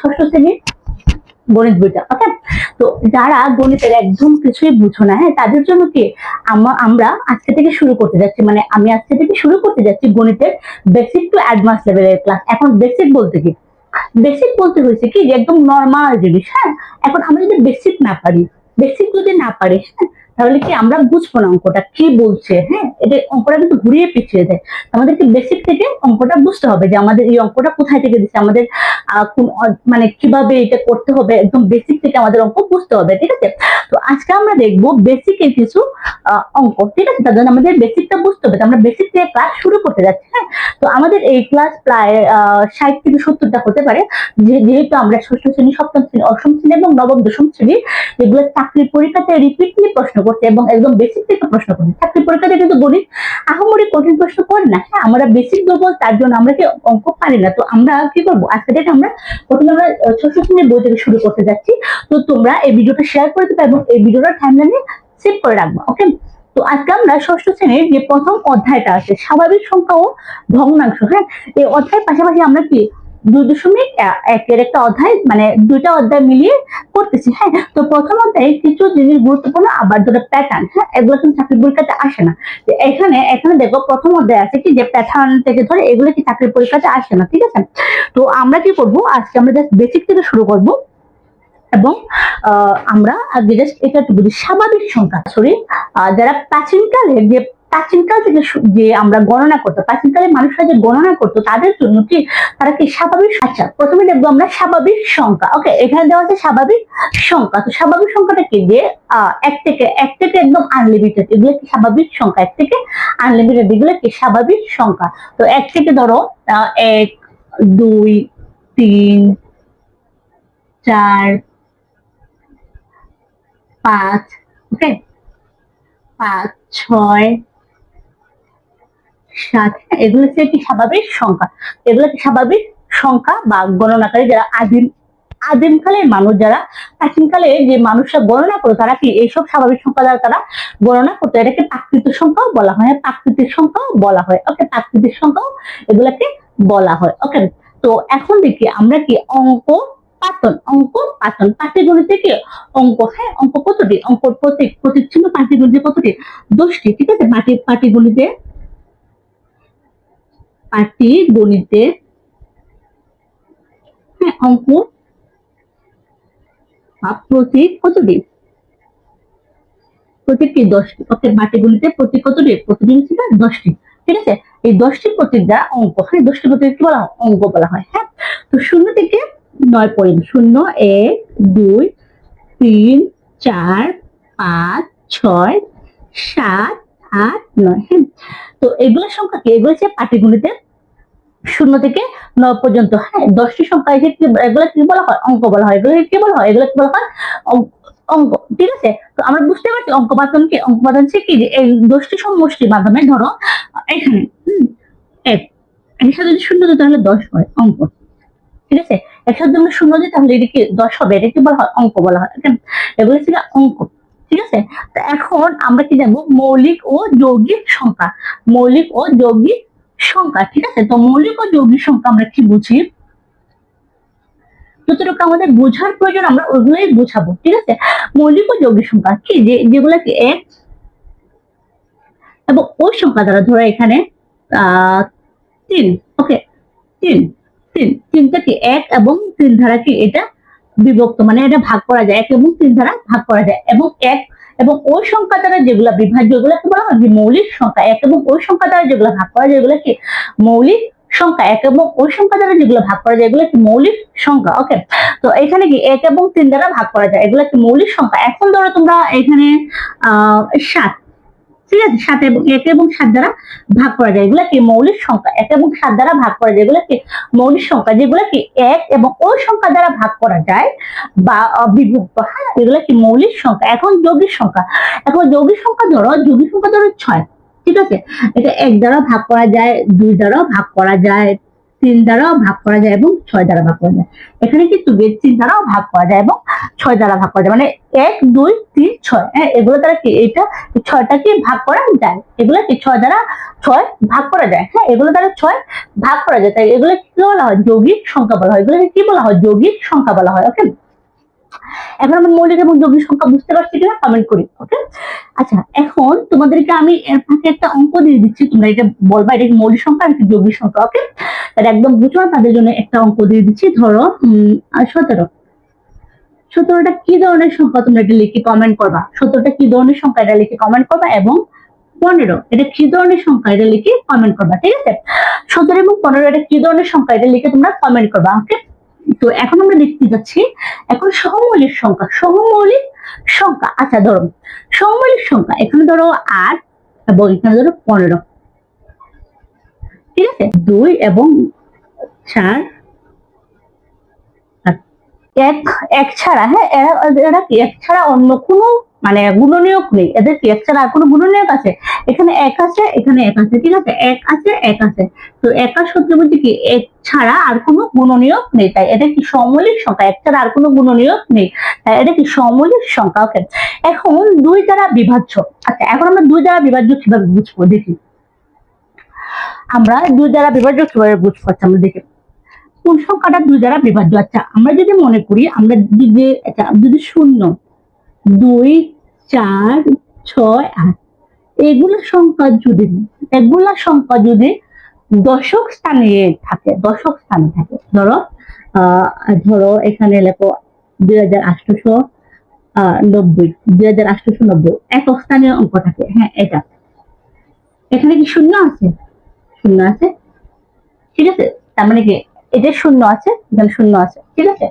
ষষ্ঠ শ্রেণীর গণিত বইটা। ওকে, তো যারা গণিতের একদম কিছুই বুঝো না, হ্যাঁ, তাদের জন্য কি আমরা আজকে থেকে শুরু করতে যাচ্ছি, মানে আমি আজকে থেকে শুরু করতে যাচ্ছি গণিতের বেসিক টু অ্যাডভান্স লেভেলের ক্লাস। এখন বেসিক বলতে কি, বেসিক বলতে হয়েছে কি যে একদম নর্মাল জিনিস। হ্যাঁ, এখন আমরা যদি বেসিক না পারি, বেসিক যদি না পারি, হ্যাঁ, তাহলে কি আমরা বুঝবো না অঙ্কটা কি বলছে। হ্যাঁ, এটা অঙ্কটা কিন্তু ঘুরিয়ে পিছিয়ে দেয়। আমাদেরকে বেসিক থেকে অঙ্কটা বুঝতে হবে যে আমাদের এই অঙ্কটা কোথায় থেকে দিচ্ছে, আমাদের মানে কিভাবে এটা করতে হবে, একদম বেসিক থেকে আমাদের অঙ্ক বুঝতে হবে। ঠিক আছে, তো আজকে আমরা দেখবো বেসিকের কিছু অঙ্ক। ঠিক আছে, তার জন্য আমাদের বেসিকটা বুঝতে হবে। আমরা বেসিক থেকে ক্লাস শুরু করতে যাচ্ছি। হ্যাঁ, তো আমাদের এই ক্লাস প্রায় 60 থেকে 70টা হতে পারে, যেহেতু আমরা ষষ্ঠ শ্রেণী, সপ্তম শ্রেণী, অষ্টম শ্রেণী এবং নবম দশম শ্রেণী যেগুলো চাকরির পরীক্ষাতে রিপিটলি প্রশ্ন করছে এবং একদম বেসিক থেকে প্রশ্ন করছে। চাকরির পরীক্ষাতে কিন্তু গণিত আহামরি কঠিন প্রশ্ন করে না। হ্যাঁ, আমরা বেসিক দুর্বল, তার জন্য আমরা কি অঙ্ক পারি না। তো আমরা কি করবো, আজকে থেকে আমরা প্রথমে আমরা ষষ্ঠ শ্রেণীর বই থেকে শুরু করতে যাচ্ছি। তো তোমরা এই ভিডিওটা শেয়ার করে দিবে এবং এই ভিডিওটা টাইমলাইনে সেভ করে রাখবা। ওকে, তো আজকে আমরা ষষ্ঠ শ্রেণীর যে প্রথম অধ্যায়টা আছে স্বাভাবিক সংখ্যা ও ভগ্নাংশ। হ্যাঁ, এই অধ্যায়ের পাশাপাশি আমরা কি 2.1 একটা অধ্যায়, মানে দুইটা অধ্যায় মিলিয়ে করতেছি। হ্যাঁ, তো প্রথম অধ্যায়ে কিছু জিনিস গুরুত্বপূর্ণ, আবার ধরো প্যাটার্ন। হ্যাঁ, এগুলো কিন্তু চাকরির পরীক্ষাতে আসে না। এখানে দেখো প্রথম অধ্যায় আছে কি যে প্যাটার্ন থেকে ধরে, এগুলো কি চাকরির পরীক্ষাতে আসে না। ঠিক আছে, তো আমরা কি করবো, আজকে আমরা জাস্ট বেসিক থেকে শুরু করবো এবং আমরা আগে জাস্ট এটা একটু বুঝি। স্বাভাবিক সংখ্যা, সরি, যারা প্রাচীনকালের যে প্রাচীনকাল থেকে যে আমরা গণনা করতো, প্রাচীনকালে মানুষরা যে গণনা করতো, তাদের জন্য কি তারা কি স্বাভাবিক। আচ্ছা, প্রথমে দেখবো আমরা স্বাভাবিক সংখ্যা। ওকে, এখানে দেওয়া আছে স্বাভাবিক সংখ্যা। তো স্বাভাবিক সংখ্যাটা কি যে এক থেকে একদম আনলিমিটেড, এগুলো কি স্বাভাবিক সংখ্যা। এক থেকে আনলিমিটেড এগুলো কি স্বাভাবিক সংখ্যা। তো এক থেকে ধরো 1, 2, 3, 4, 5, ওকে, 5, 6, 7, এগুলো হচ্ছে কি স্বাভাবিক সংখ্যা। এগুলো কি স্বাভাবিক সংখ্যা বা গণনাকারী যারা আদিমকালের মানুষ, যারা প্রাচীনকালে যে মানুষরা গণনা করতো, তারা কি এইসব স্বাভাবিক সংখ্যা দ্বারা তারা গণনা করতো। এটাকে প্রাকৃতিক সংখ্যাও বলা হয়। প্রাকৃতিক সংখ্যাও বলা হয়। ওকে, প্রাকৃতিক সংখ্যাও এগুলাকে বলা হয়। ওকে, তো এখন দেখি আমরা কি অঙ্ক পাটিগণিতে কি অঙ্ক। হ্যাঁ, অঙ্ক কতটি, অঙ্ক প্রতীক চিহ্ন পাটিগণিতে কতটি, 10টি। ঠিক আছে, পাটিগণিতে হ্যাঁ অঙ্ক প্রতীক কতটি, প্রতীক কি 10টি। ওকে, পাটিগণিতে প্রতীক কতটি, প্রতিটি হচ্ছে 10টি। ঠিক আছে, এই 10টি প্রতীক দ্বারা অঙ্ক, হ্যাঁ 10টি প্রতীক কি বলা হয়, অঙ্ক বলা হয়। হ্যাঁ, তো 0 থেকে 9 পর্যন্ত, 0, 1, 2, 3, 4, 5, 6, 7, 8, 9। হ্যাঁ, তো এগুলো সংখ্যা কি, এগুলো হচ্ছে পাটিগণিতের 0 থেকে 9 পর্যন্ত। হ্যাঁ, 10টি সংখ্যা, এগুলো কি বলা হয়, অঙ্ক বলা হয়। এগুলো কি বলা হয়, এগুলো কি বলা হয়, অঙ্ক। ঠিক আছে, তো আমরা বুঝতে পারছি অঙ্ক পাতন কি, অঙ্ক পাতন হচ্ছে কি যে এই 10টি সমষ্টির মাধ্যমে, ধরো এখানে 1, এর সাথে যদি 0 দিই তাহলে 10 হয়, অঙ্ক। ঠিক আছে, এর সাথে আমরা 0 দিই তাহলে এটা কি 10 হবে, এটা কি বলা হয়, অঙ্ক বলা হয়। এগুলো হচ্ছে অঙ্ক। ঠিক আছে, তো এখন আমরা কি জানবো, মৌলিক ও যৌগিক সংখ্যা। মৌলিক ও যৌগিক সংখ্যা। ঠিক আছে, তো মৌলিক ও যৌগিক সংখ্যা আমরা কি বুঝি, যতটুকু আমাদের বোঝার প্রয়োজন আমরা ওইগুলোই বোঝাবো। ঠিক আছে, মৌলিক ও যৌগিক সংখ্যা কি যে যেগুলো কি এক এবং ওই সংখ্যা দ্বারা, ধরো এখানে 3, ওকে, 3টা কি 1 এবং 3 ধারা কি এটা বিভক্ত, মানে এটা ভাগ করা যায়, 1 এবং 3 ধারা ভাগ করা যায়। এবং 1 এবং ওই সংখ্যা দ্বারা যেগুলা বিভাজ্য, এগুলোকে বলা হয় মৌলিক সংখ্যা। 1 এবং ওই সংখ্যা দ্বারা যেগুলো ভাগ করা যায়, এগুলো কি মৌলিক সংখ্যা। 1 এবং ওই সংখ্যা দ্বারা যেগুলো ভাগ করা যায়, এগুলো কি মৌলিক সংখ্যা। ওকে, তো এখানে কি 1 এবং 3 দ্বারা ভাগ করা যায়, এগুলো কি মৌলিক সংখ্যা। এখন ধরো তোমরা এখানে 7, ঠিক আছে, 7 এবং 1 এবং 7 দ্বারা ভাগ করা যায়, এগুলো কি মৌলিক সংখ্যা। 1 এবং 7 দ্বারা ভাগ করা যায়, এগুলো কি মৌলিক সংখ্যা। যেগুলো কি 1 এবং ওই সংখ্যা দ্বারা ভাগ করা যায় বা বিভক্ত, হ্যাঁ, এগুলো কি মৌলিক সংখ্যা। এখন যৌগিক সংখ্যা, যৌগিক সংখ্যা ধরো 6। ঠিক আছে, এটা 1 দ্বারা ভাগ করা যায়, 2 দ্বারাও ভাগ করা যায়, 3 দ্বারাও ভাগ করা যায় এবং 6 দ্বারা ভাগ করা যায়। এখানে কিন্তু 3 দ্বারাও ভাগ করা যায় এবং 6 দ্বারা ভাগ করা যায়, মানে 1 2 3 6। হ্যাঁ, এগুলো দ্বারা কি এটা 6টাকে ভাগ করা যায়, এগুলো কি 6 দ্বারা 6 ভাগ করা যায়। হ্যাঁ, এগুলো দ্বারা 6 ভাগ করা যায়, তাই এগুলো কি বলা হয়, যৌগিক সংখ্যা বলা হয়। এগুলোকে কি বলা হয়, যৌগিক সংখ্যা বলা হয়। ওকে, এখন আমরা মৌলিক এবং যৌগিক সংখ্যা বুঝতে পারছি কিনা কমেন্ট করি। ওকে, আচ্ছা, এখন তোমাদেরকে আমি এর ফাঁকে একটা অঙ্ক দিয়ে দিচ্ছি, তোমরা এটা বলবা এটা মৌলিক সংখ্যা নাকি যৌগিক সংখ্যা। ওকে, তাহলে একদম বুঝো না তাদের জন্য একটা অঙ্ক দিয়ে দিচ্ছি। ধরো 17। 17টা কি ধরনের সংখ্যা, তোমরা এটা লিখে কমেন্ট করবা। 17টা কি ধরনের সংখ্যা, এটা লিখে কমেন্ট করবা। এবং 15 এটা কি ধরনের সংখ্যা, এটা লিখে কমেন্ট করবা। ঠিক আছে, 17 এবং 15 এটা কি ধরনের সংখ্যা, এটা লিখে তোমরা কমেন্ট করবা। ওকে, তো এখন আমরা দেখতে যাচ্ছি এখন সহমৌলিক সংখ্যা। সহমৌলিক সংখ্যা, আচ্ছা ধরো সহমৌলিক সংখ্যা, এখানে ধরো 8 এবং এখানে ধরো 15। ঠিক আছে, 2 এবং 4 এক ছাড়া। হ্যাঁ, এরা কি এক ছাড়া অন্য কোনো মানে গুণনীয়ক নেই, এদের কি এক ছাড়া আর কোনো গুণনীয়ক আছে? এখানে এক আছে, এখানে এক আছে। ঠিক আছে, এক আছে, এক আছে। তো একা সূত্র বলতে কি এক ছাড়া আর কোনো গুণনীয়ক নেই, তাই এটা কি সমমৌলিক সংখ্যা। এক ছাড়া আর কোনো গুণনীয়ক নেই, তাই এটা কি সমমৌলিক সংখ্যা। ওকে, এখন 2 দ্বারা বিভাজ্য। আচ্ছা, এখন আমরা 2 দ্বারা বিভাজ্য কিভাবে বুঝবো দেখি। আমরা 2 দ্বারা বিভাজ্য কিভাবে বুঝবো, আচ্ছা আমরা দেখি কোন সংখ্যাটা 2 দ্বারা বিভাজ্য। আচ্ছা, আমরা যদি মনে করি আমরা যদি 0 2 4 6 8 এগুলা সংখ্যা যদি দশক স্থানে থাকে, ধরো ধরো এখানে লেখো 2890 একক স্থানীয় অঙ্ক থাকে। হ্যাঁ, এটা এখানে কি শূন্য আছে? শূন্য আছে। ঠিক আছে, তার মানে কি এটা শূন্য আছে, এখানে শূন্য আছে। ঠিক আছে,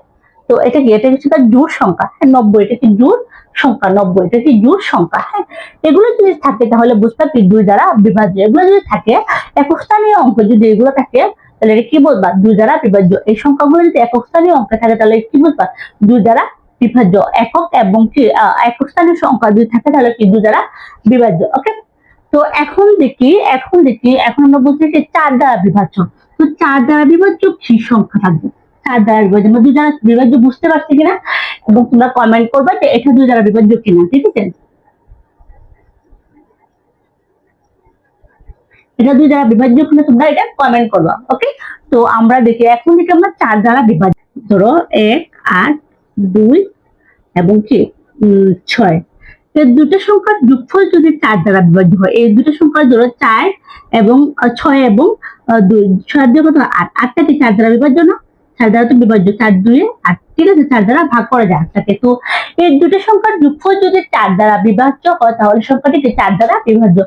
তো এটা কি, এটা হচ্ছে তার জোড় সংখ্যা। হ্যাঁ, 90 এটা কি জোড় সংখ্যা, 90 এটা কি জোড় সংখ্যা। হ্যাঁ, এগুলো যদি থাকে তাহলে বুঝতে পারছি 2 দ্বারা বিভাজ্য। এগুলো যদি থাকে একক স্থানীয় অঙ্ক, যদি এগুলো থাকে তাহলে এটা কি বলবা, 2 দ্বারা বিভাজ্য। এই সংখ্যাগুলো যদি একক স্থানীয় অঙ্ক থাকে তাহলে কি বলবা, 2 দ্বারা বিভাজ্য। একক এবং কি একক স্থানীয় সংখ্যা যদি থাকে তাহলে কি 2 দ্বারা বিভাজ্য। ওকে, তো এখন দেখি এখন আমরা বলছি যে 4 দ্বারা বিভাজ্য। তো 4 দ্বারা বিভাজ্য কি সংখ্যা থাকবে? 4 দ্বারা বিভাজ্য, 2 দ্বারা বিভাজ্য বুঝতে পারছি কিনা, এবং তোমরা কমেন্ট করবে যে এটা 2 দ্বারা বিভাজ্য কিনা। ঠিক আছে, এটা 2 দ্বারা বিভাজ্য কিনা তোমরা এটা কমেন্ট করবা। ওকে, তো আমরা দেখি এখন থেকে আমরা 4 দ্বারা বিভাজ্য। ধরো 1 8 2 এবং কি 6, এই দুটো সংখ্যার যোগফল যদি 4 দ্বারা বিভাজ্য হয়, এই দুটো সংখ্যার ধরো 4 এবং 6 এবং 2, 6 দিয়ে কত 8, 8টা কি 4 দ্বারা বিভাজ্য না? 4 দ্বারা তো বিভাজ্য, 4 2 8। ঠিক আছে, 4 দ্বারা ভাগ করা যায় 8টাকে। তো এই দুটো সংখ্যার যোগফল যদি 4 দ্বারা বিভাজ্য হয় তাহলে সংখ্যাটি কি 4 দ্বারা বিভাজ্য।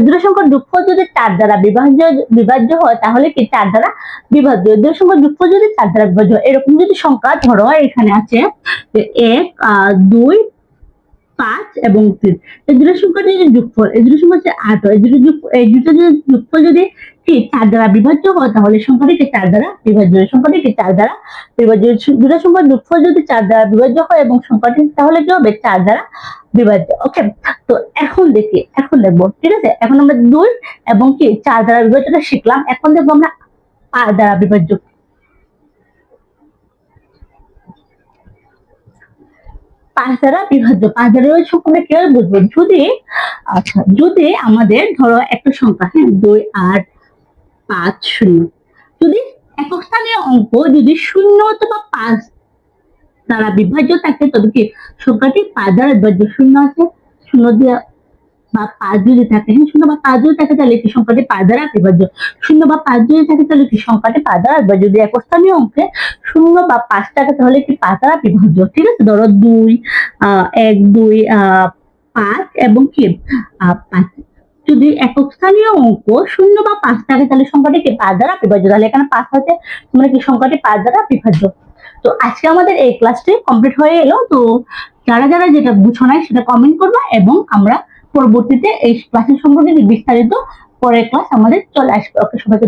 দুটো সংখ্যার যোগফল যদি 4 দ্বারা বিভাজ্য হয় তাহলে কি 4 দ্বারা বিভাজ্য। দুটো সংখ্যার যোগফল যদি 4 দ্বারা বিভাজ্য হয়, এরকম যদি সংখ্যা ধরো এখানে আছে যে 1 2 5 এবং 3, এই দুটো সংখ্যার যদি যোগফল, এই দুটো সংখ্যা হচ্ছে 8, এই দুটো যদি যোগফল যদি কি 4 দ্বারা বিভাজ্য হয় তাহলে সংখ্যাটিকে 4 দ্বারা বিভাজ্য। সংখ্যাটিকে 4 দ্বারা বিভাজ্য, দুটো সংখ্যার যোগফল যদি 4 দ্বারা বিভাজ্য হয় এবং সংখ্যাটি তাহলে কি হবে 4 দ্বারা বিভাজ্য। ওকে, তো এখন দেখবো। ঠিক আছে, এখন আমরা 2 এবং কি 4 দ্বারা বিভাজ্যটা শিখলাম। এখন দেখবো আমরা 5 দ্বারা বিভাজ্য। 5 দ্বারা বিভাজ্য। 5 দ্বারা সংখ্যা কিভাবে বুঝবো, যদি আমাদের ধরো একটা সংখ্যা, হ্যাঁ 2 8 5 0, যদি একক স্থানীয় অঙ্ক যদি 0 অথবা 5 দ্বারা বিভাজ্য থাকে তবে কি সংখ্যাটি 5 দ্বারা বিভাজ্য। 0 আছে, 0 দিয়ে বা 5 যদি থাকে, 0 বা 5 যদি থাকে তাহলে কি সংখ্যাটি 5 দ্বারা বিভাজ্য। 0 বা 5 যদি থাকে তাহলে কি সংখ্যাটি 5 দ্বারা বিভাজ্য। যদি একক স্থানীয় অঙ্কে 0 বা 5 থাকে তাহলে কি 5 দ্বারা বিভাজ্য। ঠিক আছে, ধরো 2 1 2 5 এবং কি 5, যদি একক স্থানীয় অঙ্ক 0 বা 5 থাকে তাহলে সংখ্যাটি কি 5 দ্বারা বিভাজ্য। তাহলে এখানে 5 আছে, মানে কি সংখ্যাটি 5 দ্বারা বিভাজ্য। তো আজকে আমাদের এই ক্লাসটি কমপ্লিট হয়ে এলো। তো যারা যারা যেটা বুঝো নাই সেটা কমেন্ট করবা, এবং আমরা পরবর্তীতে এই ক্লাসের সম্পর্কে বিস্তারিত পরের ক্লাস আমাদের চলে আসবে। ওকে, সবাইকে